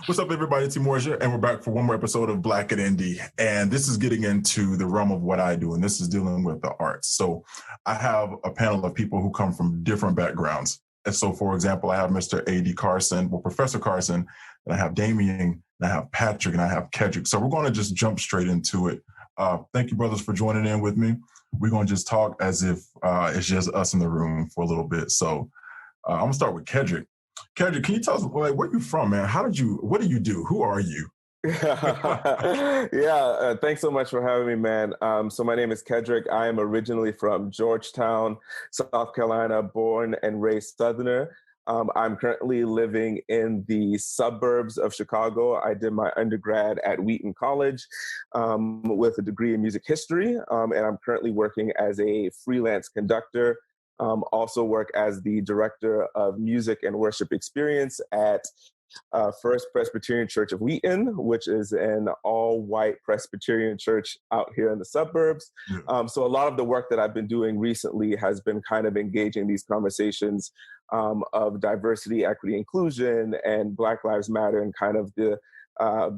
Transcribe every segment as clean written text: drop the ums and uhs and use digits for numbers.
What's up, everybody? It's Emorja, and we're back for one more episode of Black and Indie. And this is getting into the realm of what I do, and this is dealing with the arts. So I have a panel of people who come from different backgrounds. And so, for example, I have Mr. A.D. Carson, well, Professor Carson, and I have Damien, and I have Patrick, and I have Kedrick. So we're going to just jump straight into it. Thank you, brothers, for joining in with me. We're going to just talk as if it's just us in the room for a little bit. So I'm going to start with Kedrick. Kedrick, can you tell us, where are you from, man? What do you do? Who are you? Thanks so much for having me, man. So my name is Kedrick. I am originally from Georgetown, South Carolina, born and raised Southerner. I'm currently living in the suburbs of Chicago. I did my undergrad at Wheaton College with a degree in music history, and I'm currently working as a freelance conductor. Also work as the director of music and worship experience at First Presbyterian Church of Wheaton, which is an all-white Presbyterian church out here in the suburbs. Yeah. So a lot of the work that I've been doing recently has been kind of engaging these conversations of diversity, equity, inclusion, and Black Lives Matter, and kind of the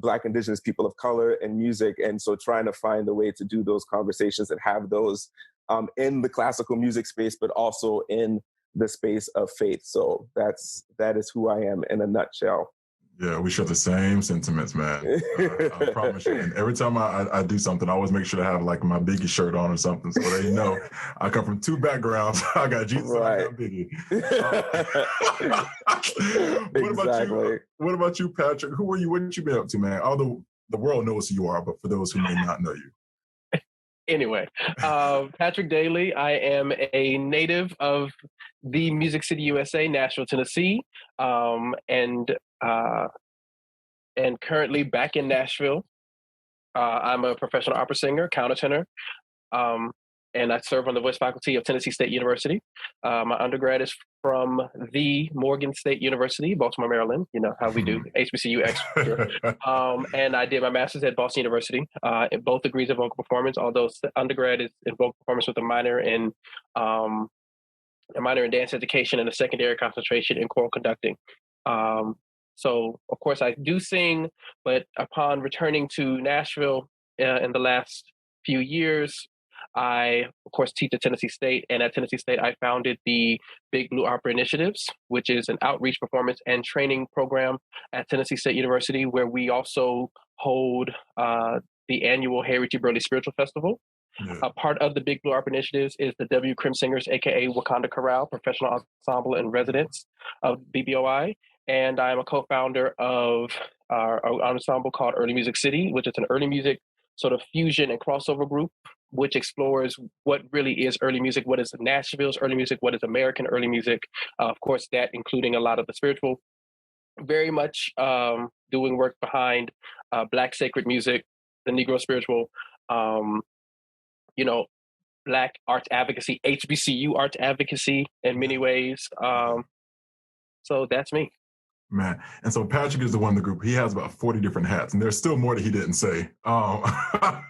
Black, Indigenous people of color in music. And so trying to find a way to do those conversations and have those in the classical music space, but also in the space of faith. So that is who I am in a nutshell. Yeah, we share the same sentiments, man. I promise you. And every time I do something, I always make sure to have like my Biggie shirt on or something, so they know I come from two backgrounds. I got Jesus right. And I got Biggie. Exactly. What about you, Patrick? Who are you? What you been up to, man? Although the world knows who you are, but for those who may not know you. Anyway, Patrick Dailey. I am a native of the Music City, USA, Nashville, Tennessee, and currently back in Nashville. I'm a professional opera singer, countertenor, and I serve on the voice faculty of Tennessee State University. My undergrad is from the Morgan State University, Baltimore, Maryland. You know how we do, HBCU extra. And I did my master's at Boston University in both degrees of vocal performance, although undergrad is in vocal performance with a minor in dance education and a secondary concentration in choral conducting. So, of course, I do sing, but upon returning to Nashville in the last few years, I, of course, teach at Tennessee State, and at Tennessee State, I founded the Big Blue Opera Initiatives, which is an outreach, performance, and training program at Tennessee State University, where we also hold the annual Harry T. Burley Spiritual Festival. Yeah. A part of the Big Blue Opera Initiatives is the W. Crim Singers, aka Wakanda Chorale, professional ensemble and residents of BBOI, and I'm a co-founder of our ensemble called Early Music City, which is an early music sort of fusion and crossover group, which explores what really is early music, what is Nashville's early music, what is American early music, of course, that including a lot of the spiritual, very much doing work behind Black sacred music, the Negro spiritual, Black arts advocacy, HBCU arts advocacy in many ways. So that's me. Man, and so Patrick is the one in the group. He has about 40 different hats, and there's still more that he didn't say. I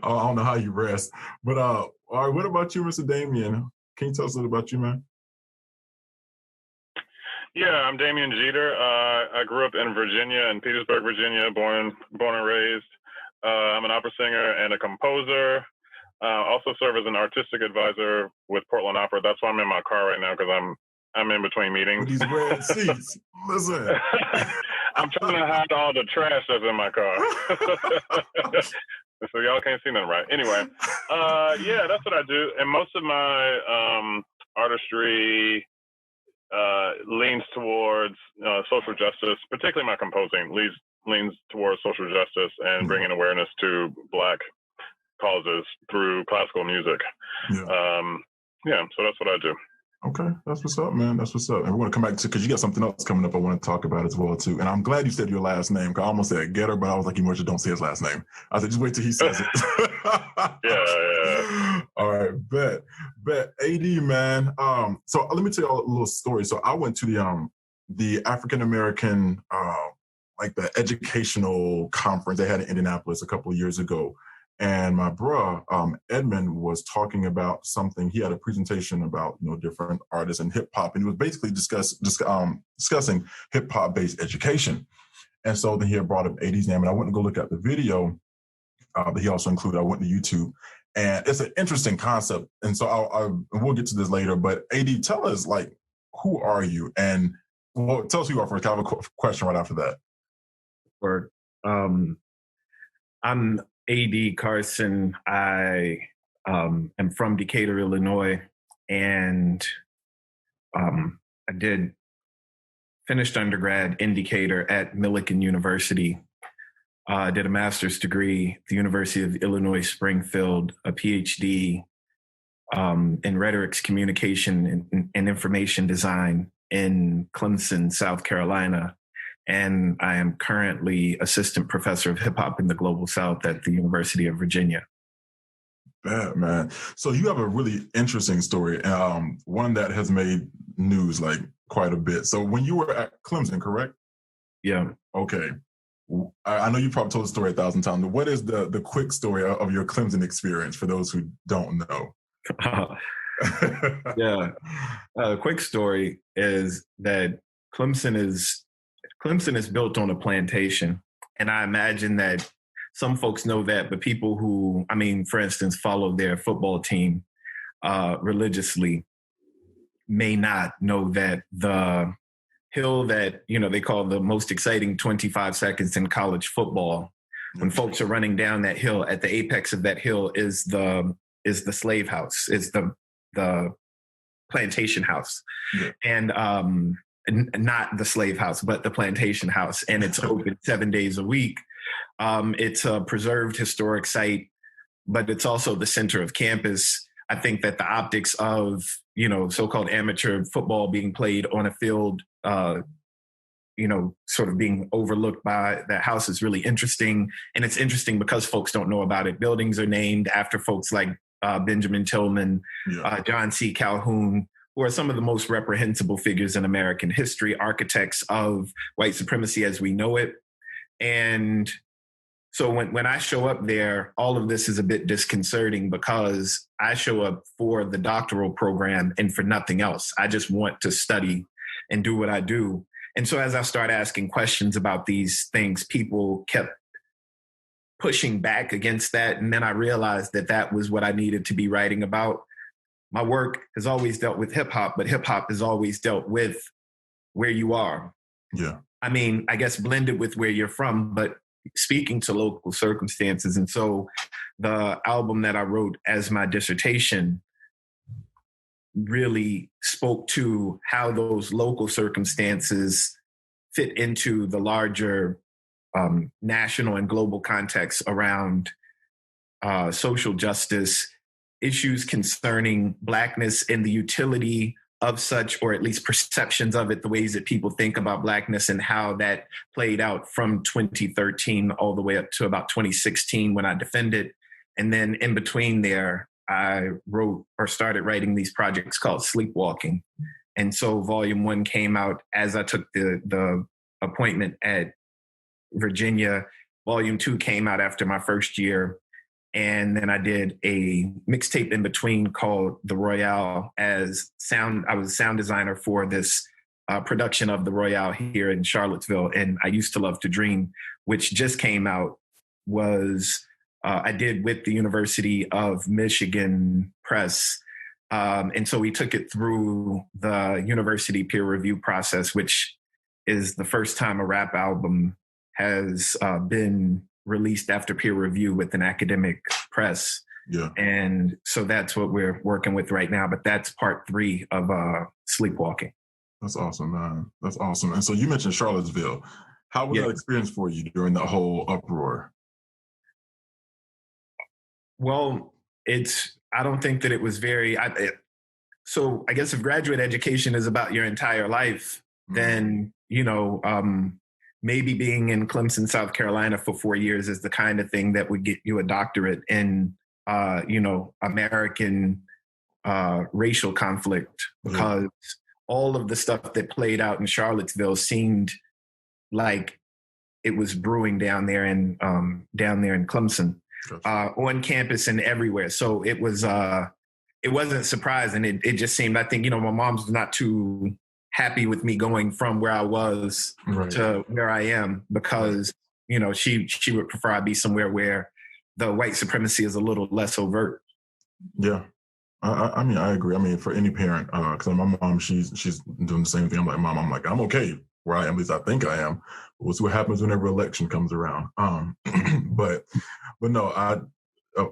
don't know how you rest. But all right, what about you, Mr. Damien? Can you tell us a little about you, man? Yeah, I'm Damien Jeter. I grew up in Virginia, in Petersburg, Virginia, born and raised. I'm an opera singer and a composer. Also serve as an artistic advisor with Portland Opera. That's why I'm in my car right now, because I'm in between meetings. With these red seats. Listen. I'm trying to hide all the trash that's in my car. So y'all can't see nothing right. Anyway, that's what I do. And most of my artistry leans towards social justice, particularly my composing leans towards social justice and bringing awareness to Black causes through classical music. Yeah. So that's what I do. Okay, that's what's up, man. That's what's up. And we're going to come back to, because you got something else coming up I want to talk about as well, too. And I'm glad you said your last name, because I almost said Getter, but I was like, Emorja, don't say his last name. I said, just wait till he says it. Yeah. All right, bet. AD, man. So let me tell you a little story. So I went to the African-American, like the educational conference they had in Indianapolis a couple of years ago. And my bro, Edmund, was talking about something. He had a presentation about different artists and hip hop, and he was basically discussing hip hop based education. And so then he had brought up AD's name, and I went to go look at the video that he also included. I went to YouTube, and it's an interesting concept. And so we'll get to this later. But AD, tell us, like, who are you? And well, tell us who you are first. I have a question right after that. Or, I'm AD Carson. I am from Decatur, Illinois, and I finished undergrad in Decatur at Millikan University. Did a master's degree at the University of Illinois Springfield, a PhD in rhetorics, communication, and information design in Clemson, South Carolina. And I am currently assistant professor of hip hop in the Global South at the University of Virginia. Bad, man. So you have a really interesting story, one that has made news like quite a bit. So when you were at Clemson, correct? Yeah. Okay. I know you probably told the story 1,000 times, but what is the quick story of your Clemson experience for those who don't know? Yeah. Quick story is that Clemson is built on a plantation. And I imagine that some folks know that, but people who, for instance, follow their football team religiously may not know that the hill that, they call the most exciting 25 seconds in college football, when folks are running down that hill, at the apex of that hill is the slave house, is the plantation house. Yeah. And not the slave house, but the plantation house. And it's open 7 days a week. It's a preserved historic site, but it's also the center of campus. I think that the optics of, so-called amateur football being played on a field, sort of being overlooked by that house is really interesting. And it's interesting because folks don't know about it. Buildings are named after folks like Benjamin Tillman, John C. Calhoun, who are some of the most reprehensible figures in American history, architects of white supremacy as we know it. And so when I show up there, all of this is a bit disconcerting because I show up for the doctoral program and for nothing else. I just want to study and do what I do. And so as I start asking questions about these things, people kept pushing back against that. And then I realized that that was what I needed to be writing about. My work has always dealt with hip hop, but hip hop has always dealt with where you are. Yeah. I guess blended with where you're from, but speaking to local circumstances. And so the album that I wrote as my dissertation really spoke to how those local circumstances fit into the larger national and global context around social justice, issues concerning Blackness and the utility of such, or at least perceptions of it, the ways that people think about Blackness and how that played out from 2013 all the way up to about 2016 when I defended. And then in between there, I wrote or started writing these projects called Sleepwalking. And so volume 1 came out as I took the appointment at Virginia. Volume 2 came out after my first year. And then I did a mixtape in between called The Royale I was a sound designer for this production of The Royale here in Charlottesville. And I Used to Love to Dream, which just came out, I did with the University of Michigan Press. And so we took it through the university peer review process, which is the first time a rap album has been released after peer review with an academic press. Yeah. And so that's what we're working with right now. But that's part 3 of Sleepwalking. That's awesome, man. That's awesome. And so you mentioned Charlottesville. How was that experience for you during the whole uproar? Well, I don't think that it was so I guess if graduate education is about your entire life, then, maybe being in Clemson, South Carolina for 4 years is the kind of thing that would get you a doctorate in, American racial conflict, because all of the stuff that played out in Charlottesville seemed like it was brewing down there in Clemson, on campus and everywhere. So it wasn't surprising. It just seemed, I think, my mom's not too happy with me going from where I was to where I am, because, you know, she would prefer I be somewhere where the white supremacy is a little less overt. Yeah. I mean, I agree. I mean, for any parent, because my mom, she's doing the same thing. I'm like, Mom, I'm okay where I am, at least I think I am. We'll see what happens whenever election comes around. But no,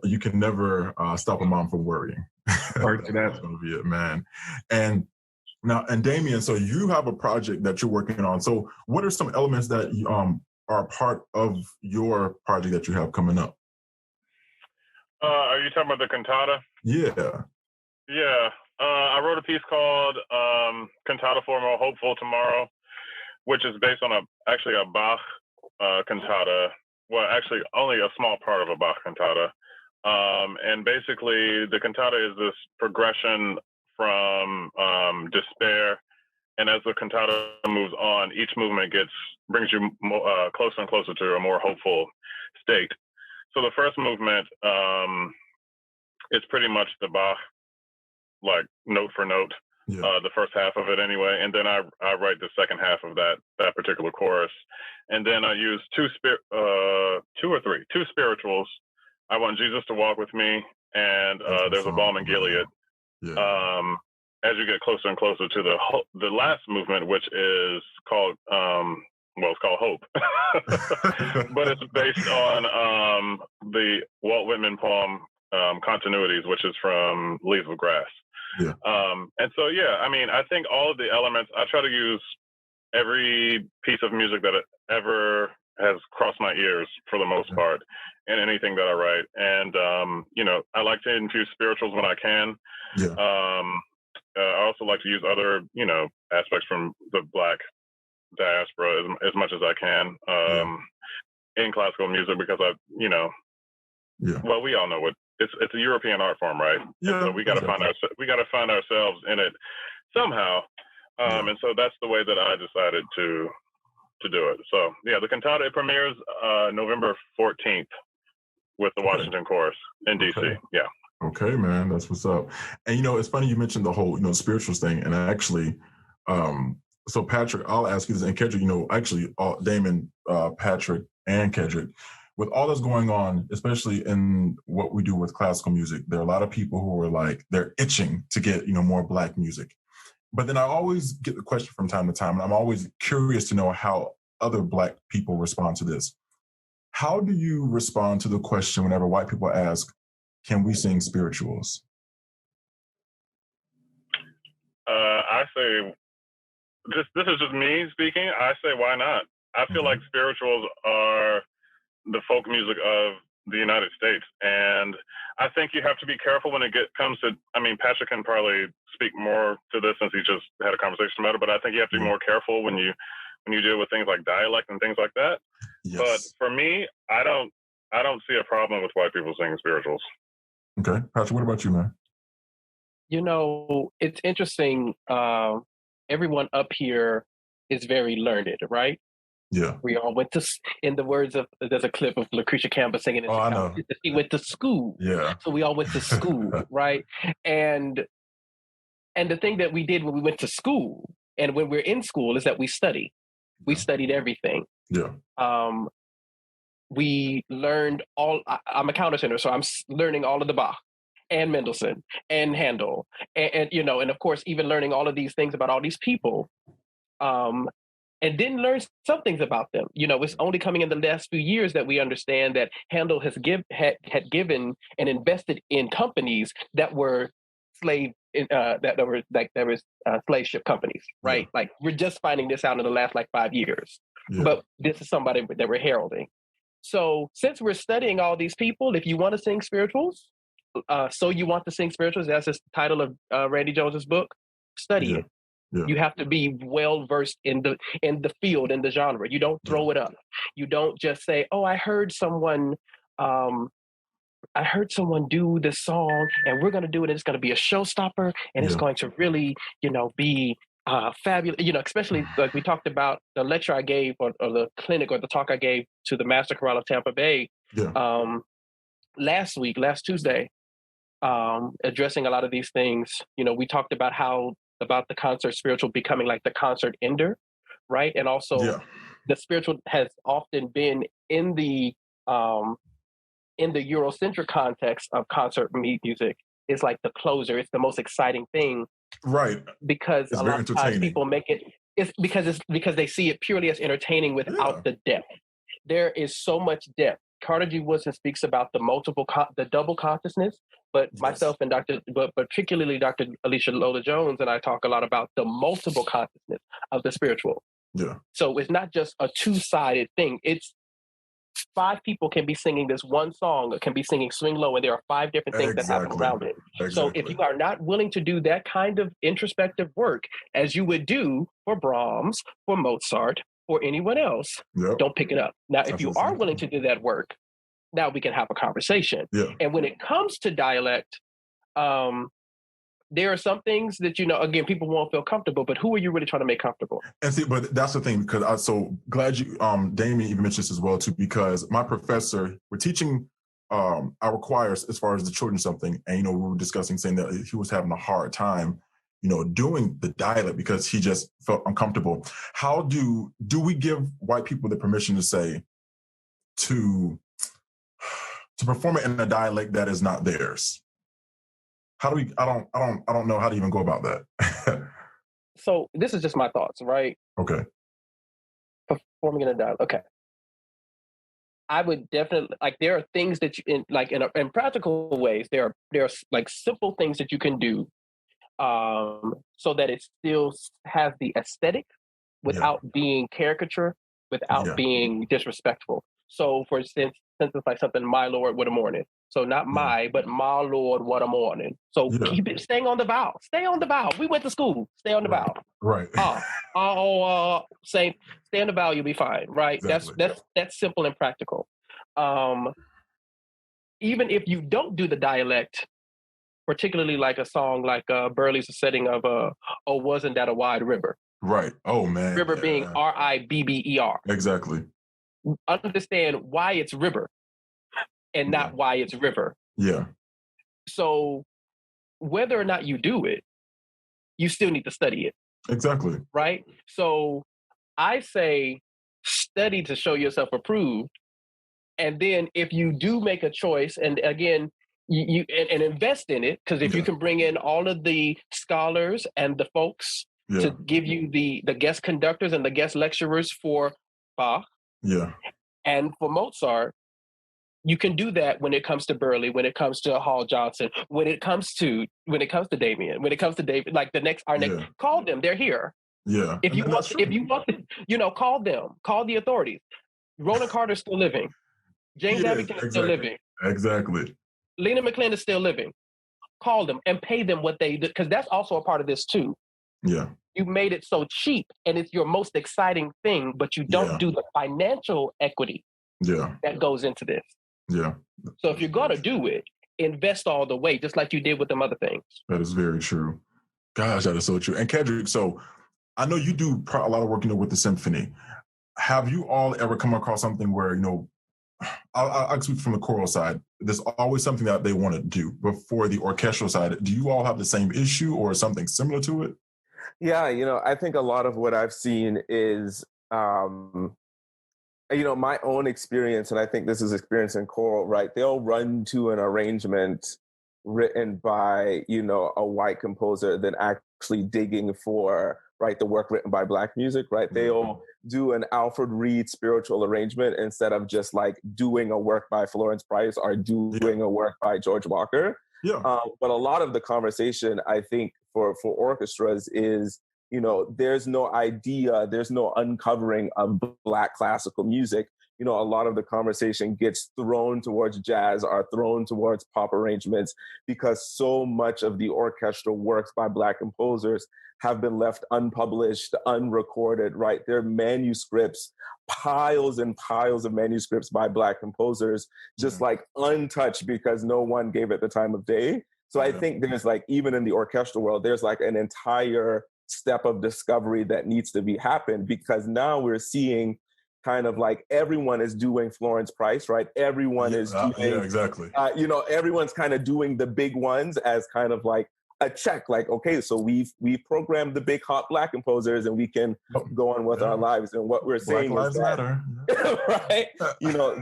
you can never stop a mom from worrying. That's going to be it, man. And Damien, so you have a project that you're working on. So what are some elements that are part of your project that you have coming up? Are you talking about the cantata? Yeah. Yeah. I wrote a piece called Cantata for a More Hopeful Tomorrow, which is based on actually a Bach cantata. Well, actually only a small part of a Bach cantata. And basically the cantata is this progression from despair. And as the cantata moves on, each movement brings you closer and closer to a more hopeful state. So the first movement is pretty much the Bach, like note for note, the first half of it anyway. And then I write the second half of that particular chorus. And then I use two spirituals. I want Jesus to walk with me, and there's a balm in Gilead. Yeah. As you get closer and closer to the last movement, which is called it's called Hope, but it's based on the Walt Whitman poem Continuities, which is from Leaves of Grass. Yeah. And so, I mean, I think all of the elements, I try to use every piece of music that ever has crossed my ears for the most part in anything that I write. And, I like to infuse spirituals when I can. Yeah. I also like to use other, aspects from the Black diaspora as much as I can in classical music, because well, we all know what it's a European art form, right? Yeah. So we got to find ourselves in it somehow. And so that's the way that I decided to do it. So the cantata, it premieres November 14th with the Washington Chorus in DC. Yeah. Okay, man, that's what's up. And it's funny you mentioned the whole spirituals thing, and actually, so Patrick, I'll ask you this, and Kedrick, actually, Damon, Patrick, and Kedrick, with all that's going on, especially in what we do with classical music, there are a lot of people who are like, they're itching to get more Black music. But then I always get the question from time to time, and I'm always curious to know how other Black people respond to this. How do you respond to the question whenever white people ask, can we sing spirituals? I say, this is just me speaking. I say, why not? I feel like spirituals are the folk music of the United States. And I think you have to be careful when it comes to, I mean, Patrick can probably speak more to this since he just had a conversation about it, but I think you have to be more careful when you deal with things like dialect and things like that. Yes. But for me, I don't see a problem with white people singing spirituals. Okay. Patrick, what about you, man? It's interesting. Everyone up here is very learned, right? Yeah. We all went to, in the words of, there's a clip of Lucretia Campbell singing in Chicago. I know. He went to school. Yeah. So we all went to school, right? And the thing that we did when we went to school and when we're in school is that we study. We studied everything. Yeah. We learned I'm a countertenor, so I'm learning all of the Bach and Mendelssohn and Handel and of course, even learning all of these things about all these people. And didn't learn some things about them. It's only coming in the last few years that we understand that Handel had given and invested in companies that were slave ship companies, right? Yeah. Like we're just finding this out in the last 5 years. Yeah. But this is somebody that we're heralding. So since we're studying all these people, if you want to sing spirituals, that's the title of Randy Jones's book. Study it. Yeah. You have to be well versed in the field, in the genre. You don't throw it up. You don't just say, "Oh, I heard someone do this song, and we're going to do it. And it's going to be a showstopper, and it's going to really, be fabulous." Especially like we talked about the lecture I gave, or the clinic, or the talk I gave to the Master Chorale of Tampa Bay last Tuesday, addressing a lot of these things. We talked about how about the concert spiritual becoming like the concert ender, right? And also the spiritual has often been in the Eurocentric context of concert music. It's like the closer. It's the most exciting thing, right? Because it's a lot of times people make it. It's because they see it purely as entertaining without the depth. There is so much depth. Carter G. Woodson speaks about the double consciousness, but myself and but particularly Dr. Alicia Lola Jones and I talk a lot about the multiple consciousness of the spiritual. Yeah. So it's not just a two-sided thing. It's 5 people can be singing this one song, or can be singing Swing Low, and there are 5 different things that happen around it. So if you are not willing to do that kind of introspective work as you would do for Brahms, for Mozart, or anyone else, don't pick it up. Now, if you are willing to do that work, now we can have a conversation. Yeah. And when it comes to dialect, there are some things that, again, people won't feel comfortable, but who are you really trying to make comfortable? And see, but that's the thing, because I'm so glad you, Damien even mentioned this as well, too, because my professor, we're teaching our choirs as far as the children something, and, we were discussing saying that he was having a hard time, doing the dialect because he just felt uncomfortable. How do we give white people the permission to say, to perform it in a dialect that is not theirs? How do we? I don't know how to even go about that. So this is just my thoughts, right? Okay. Performing in a dialect. Okay. I would definitely there are things that you in practical ways. There are like simple things that you can do, so that it still has the aesthetic without being caricature, without being disrespectful. So, for instance, it's like something, "My Lord, what a morning." So not my, but "My Lord, what a morning." So keep it staying on the vowel. Stay on the vowel. We went to school. Stay on the vowel. Right. Stay on the vowel. You'll be fine. Right. Exactly. That's simple and practical. Even if you don't do the dialect, particularly like a song like Burley's setting of "Oh, wasn't that a wide river?" Right. Oh man. River being RIBBER. Exactly. Understand why it's river and not why it's river. Yeah. So whether or not you do it, you still need to study it. Exactly. Right? So I say study to show yourself approved. And then if you do make a choice, and again, you invest in it, because if you can bring in all of the scholars and the folks to give you the guest conductors and the guest lecturers for Bach and for Mozart, you can do that when it comes to Burley, when it comes to Hall Johnson, when it comes to Damien, when it comes to David, like our next, call them, they're here. Yeah. If you want, call them, call the authorities. Roland Carter's still living. James Abington is still living. Exactly. Lena McLean is still living. Call them and pay them what they did, because that's also a part of this too. Yeah. You made it so cheap, and it's your most exciting thing, but you don't do the financial equity that goes into this. Yeah. So if you're going to do it, invest all the way, just like you did with them other things. That is very true. Gosh, that is so true. And Kedrick, so I know you do a lot of work, with the symphony. Have you all ever come across something where, I'll speak from the choral side, there's always something that they want to do. Before the orchestral side, do you all have the same issue or something similar to it? Yeah, I think a lot of what I've seen is, my own experience, and I think this is experience in choral, right? They'll run to an arrangement written by, a white composer than actually digging for, right, the work written by Black music, right? They'll do an Alfred Reed spiritual arrangement instead of just like doing a work by Florence Price or doing a work by George Walker. Yeah. But a lot of the conversation, I think, for orchestras is, there's no idea, there's no uncovering of Black classical music. A lot of the conversation gets thrown towards jazz or thrown towards pop arrangements because so much of the orchestral works by Black composers have been left unpublished, unrecorded, right? There are manuscripts, piles and piles of manuscripts by Black composers, just like untouched because no one gave it the time of day. So I think there's even in the orchestral world, there's an entire step of discovery that needs to be happened, because now we're seeing kind of everyone is doing Florence Price, right? Everyone is doing, exactly. Everyone's kind of doing the big ones as kind of a check, like, okay, so we've programmed the big hot Black composers and we can go on with our lives. And what we're saying Black is Lives Matter. right? You know,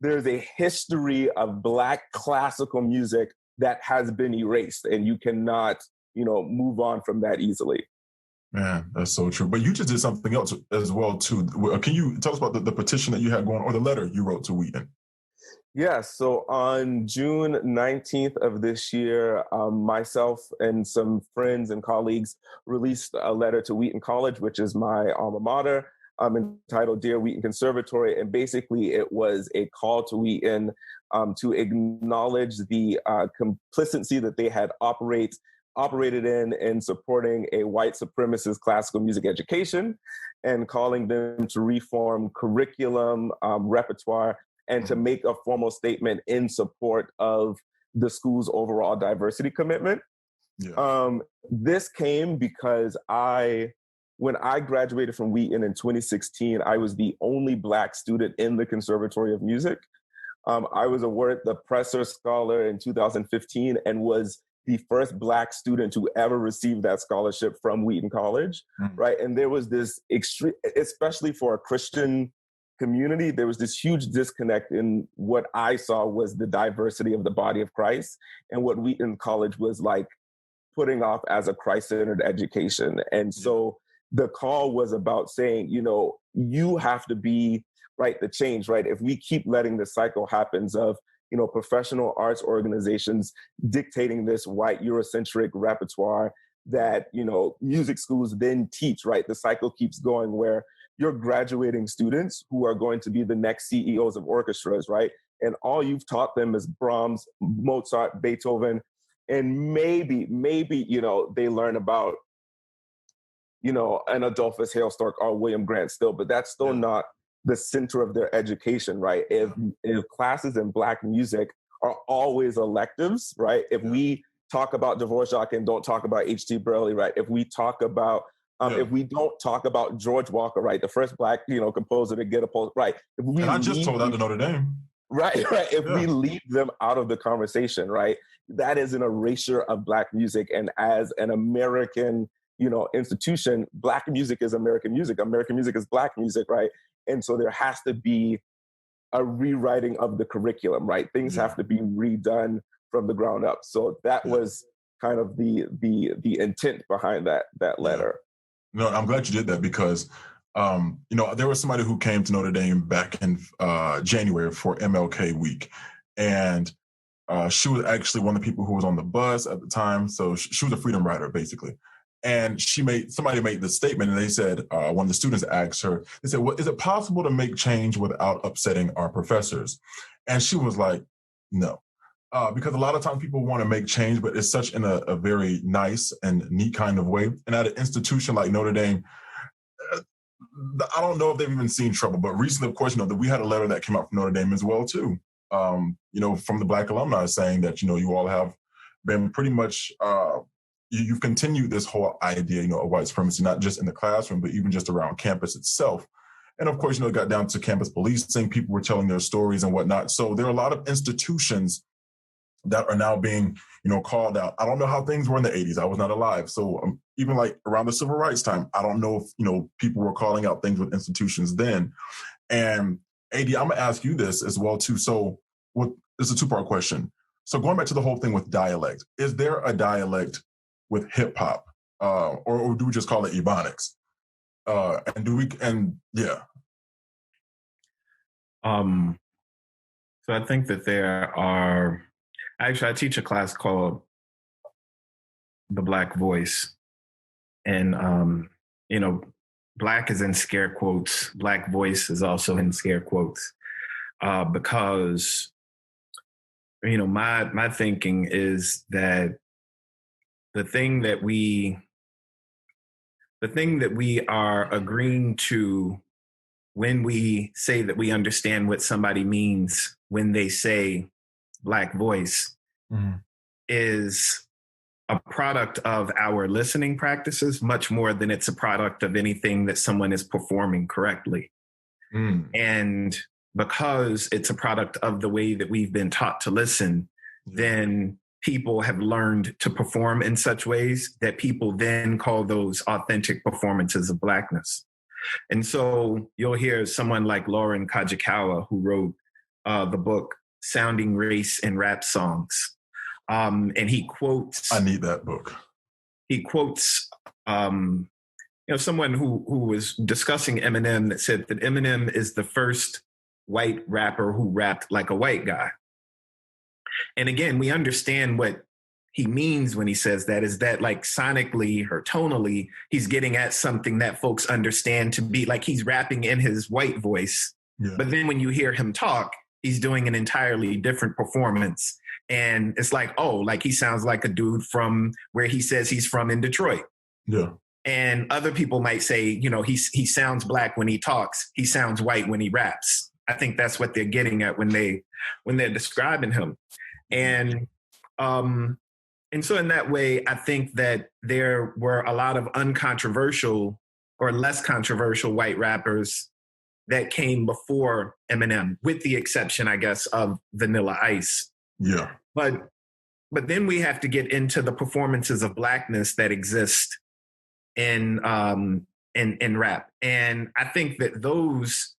there's a history of Black classical music that has been erased, and you cannot, you know, move on from that easily. Man, that's so true. But you just did something else as well, too. Can you tell us about the petition that you had going, or the letter you wrote to Wheaton? Yeah, so on June 19th of this year, myself and some friends and colleagues released a letter to Wheaton College, which is my alma mater, entitled Dear Wheaton Conservatory. And basically it was a call to Wheaton to acknowledge the complicity that they had operated in supporting a white supremacist classical music education, and calling them to reform curriculum, repertoire, and to make a formal statement in support of the school's overall diversity commitment. Yeah. This came because when I graduated from Wheaton in 2016, I was the only Black student in the Conservatory of Music. I was awarded the Presser Scholar in 2015 and was the first Black student to ever receive that scholarship from Wheaton College, right? And there was this extreme, especially for a Christian community, there was this huge disconnect in what I saw was the diversity of the body of Christ and what Wheaton College was like putting off as a Christ-centered education. And so the call was about saying, you know, you have to be, right, the change, right? If we keep letting the cycle happens of, you know, professional arts organizations dictating this white Eurocentric repertoire that, you know, music schools then teach, right? The cycle keeps going where you're graduating students who are going to be the next CEOs of orchestras, right? And all you've taught them is Brahms, Mozart, Beethoven, and maybe, you know, they learn about, you know, an Adolphus Hailstork or William Grant still, but that's still not the center of their education, right? If classes in Black music are always electives, right? If we talk about Dvorak and don't talk about H.T. Burley, right? If we talk about if we don't talk about George Walker, right, the first Black, you know, composer to get a post, right? If we and I just told that to Notre Dame. Right. If we leave them out of the conversation, right, that is an erasure of Black music. And as an American, you know, institution, Black music is American music. American music is Black music, right? And so there has to be a rewriting of the curriculum, right? Things have to be redone from the ground up. So that was kind of the intent behind that letter. No, I'm glad you did that because, you know, there was somebody who came to Notre Dame back in January for MLK week. And she was actually one of the people who was on the bus at the time. So she was a freedom rider, basically. And somebody made this statement and they said, when the students asked her, they said, well, is it possible to make change without upsetting our professors? And she was like, no. Because a lot of times people want to make change, but it's such in a very nice and neat kind of way. And at an institution like Notre Dame, I don't know if they've even seen trouble, but recently, of course, you know, that we had a letter that came out from Notre Dame as well, too. You know, from the Black alumni saying that, you know, you all have been pretty much, you've continued this whole idea, you know, of white supremacy, not just in the classroom, but even just around campus itself. And of course, you know, it got down to campus policing, people were telling their stories and whatnot. So there are a lot of institutions that are now being, you know, called out. I don't know how things were in the 80s. I was not alive. So even like around the civil rights time, I don't know if, you know, people were calling out things with institutions then. And AD, I'm going to ask you this as well, too. So it's a two-part question. So going back to the whole thing with dialect, is there a dialect with hip hop or do we just call it Ebonics? So I think that there are, actually, I teach a class called The Black Voice. And, you know, Black is in scare quotes. Black voice is also in scare quotes because, you know, my thinking is that the thing that we are agreeing to when we say that we understand what somebody means when they say Black voice is a product of our listening practices much more than it's a product of anything that someone is performing correctly. And because it's a product of the way that we've been taught to listen, then people have learned to perform in such ways that people then call those authentic performances of Blackness. And so you'll hear someone like Lauren Kajikawa, who wrote the book Sounding Race in Rap Songs. And he quotes... I need that book. He quotes someone who was discussing Eminem that said that Eminem is the first white rapper who rapped like a white guy. And again, we understand what he means when he says that, is that like sonically or tonally, he's getting at something that folks understand to be like he's rapping in his white voice. Yeah. But then when you hear him talk, he's doing an entirely different performance. And it's like, oh, like he sounds like a dude from where he says he's from in Detroit. Yeah. And other people might say, he sounds Black when he talks. He sounds white when he raps. I think that's what they're getting at when they're describing him. And so in that way, I think that there were a lot of uncontroversial or less controversial white rappers that came before Eminem, with the exception, I guess, of Vanilla Ice. Yeah. But then we have to get into the performances of Blackness that exist in rap. And I think that those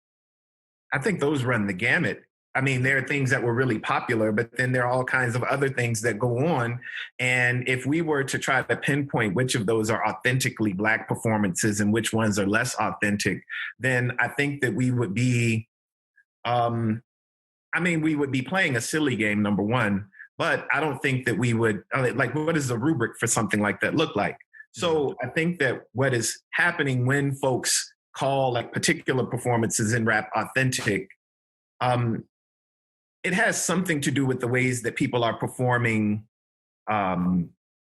run the gamut. I mean, there are things that were really popular, but then there are all kinds of other things that go on. And if we were to try to pinpoint which of those are authentically Black performances and which ones are less authentic, then I think that we would be, we would be playing a silly game, number one, but I don't think that we would, what does the rubric for something like that look like? So I think that what is happening when folks call like particular performances in rap authentic, it has something to do with the ways that people are performing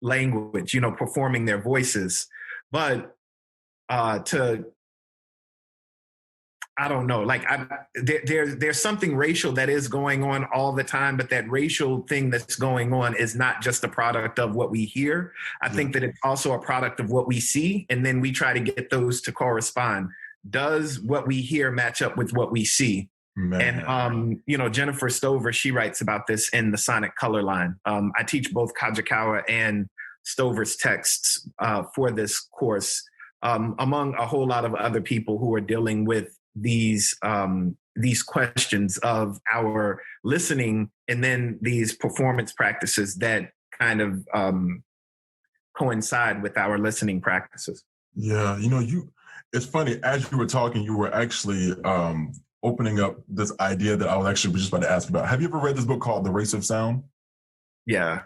language, performing their voices. But I don't know, there's something racial that is going on all the time, but that racial thing that's going on is not just a product of what we hear. I think that it's also a product of what we see, and then we try to get those to correspond. Does what we hear match up with what we see? Man. And, Jennifer Stover, she writes about this in the Sonic Color Line. I teach both Kajikawa and Stover's texts for this course, among a whole lot of other people who are dealing with these questions of our listening and then these performance practices that kind of coincide with our listening practices. Yeah, it's funny, as you were talking, you were actually opening up this idea that I was actually just about to ask about. Have you ever read this book called The Race of Sound? Yeah.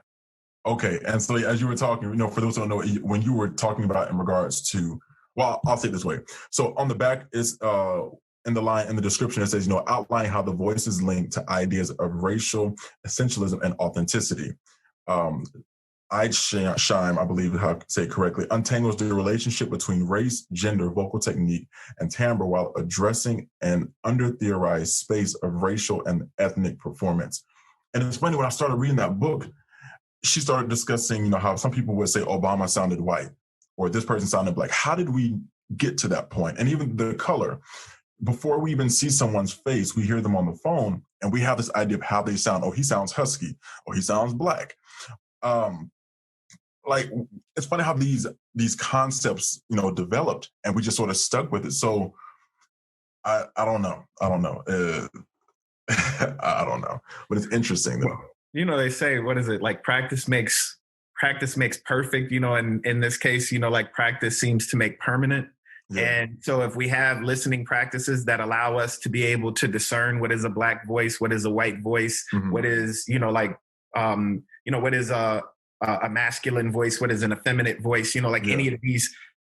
Okay. And so as you were talking, for those who don't know, when you were talking about in regards to, well, I'll say it this way. So on the back is in the line, in the description, it says, outline how the voice is linked to ideas of racial essentialism and authenticity. Eidsham, I believe how to say it correctly, untangles the relationship between race, gender, vocal technique, and timbre while addressing an under-theorized space of racial and ethnic performance. And it's funny, when I started reading that book, she started discussing, how some people would say Obama sounded white or this person sounded Black. How did we get to that point? And even the color. Before we even see someone's face, we hear them on the phone and we have this idea of how they sound. Oh, he sounds husky, or he sounds Black. It's funny how these concepts, developed and we just sort of stuck with it. So I don't know. I don't know, but it's interesting though. They say, what is it? Like practice makes perfect, and in this case, practice seems to make permanent. Yeah. And so if we have listening practices that allow us to be able to discern what is a Black voice, what is a white voice, what is, what is a masculine voice, what is an effeminate voice, any of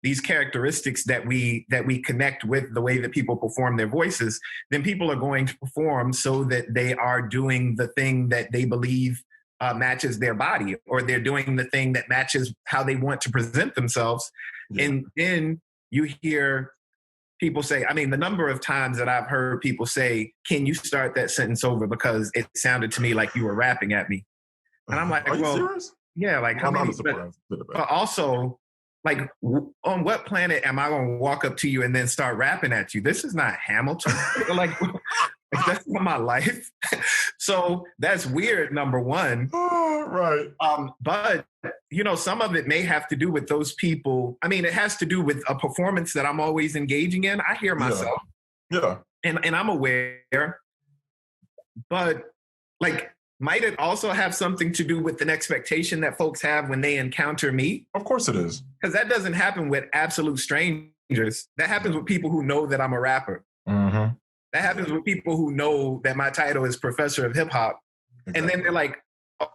these characteristics that we connect with the way that people perform their voices, then people are going to perform so that they are doing the thing that they believe matches their body, or they're doing the thing that matches how they want to present themselves. Yeah. And then you hear people say, the number of times that I've heard people say, can you start that sentence over because it sounded to me like you were rapping at me. And I'm like, are you serious? Yeah, how many? But also, on what planet am I going to walk up to you and then start rapping at you? This is not Hamilton. Like, that's not my life. So that's weird, number one. Right. But, some of it may have to do with those people. I mean, it has to do with a performance that I'm always engaging in. I hear myself. Yeah. And I'm aware. But, like, might it also have something to do with an expectation that folks have when they encounter me? Of course it is. Because that doesn't happen with absolute strangers. That happens with people who know that I'm a rapper. Mm-hmm. That happens with people who know that my title is Professor of Hip Hop. Exactly. And then they're like,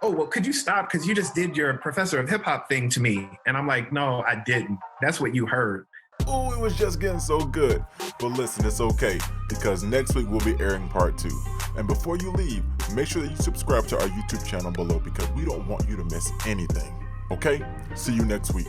oh, well, could you stop? Because you just did your Professor of Hip Hop thing to me. And I'm like, no, I didn't. That's what you heard. Oh, it was just getting so good. But listen, it's okay, because next week we'll be airing part 2. And before you leave, make sure that you subscribe to our YouTube channel below, because we don't want you to miss anything. Okay? See you next week.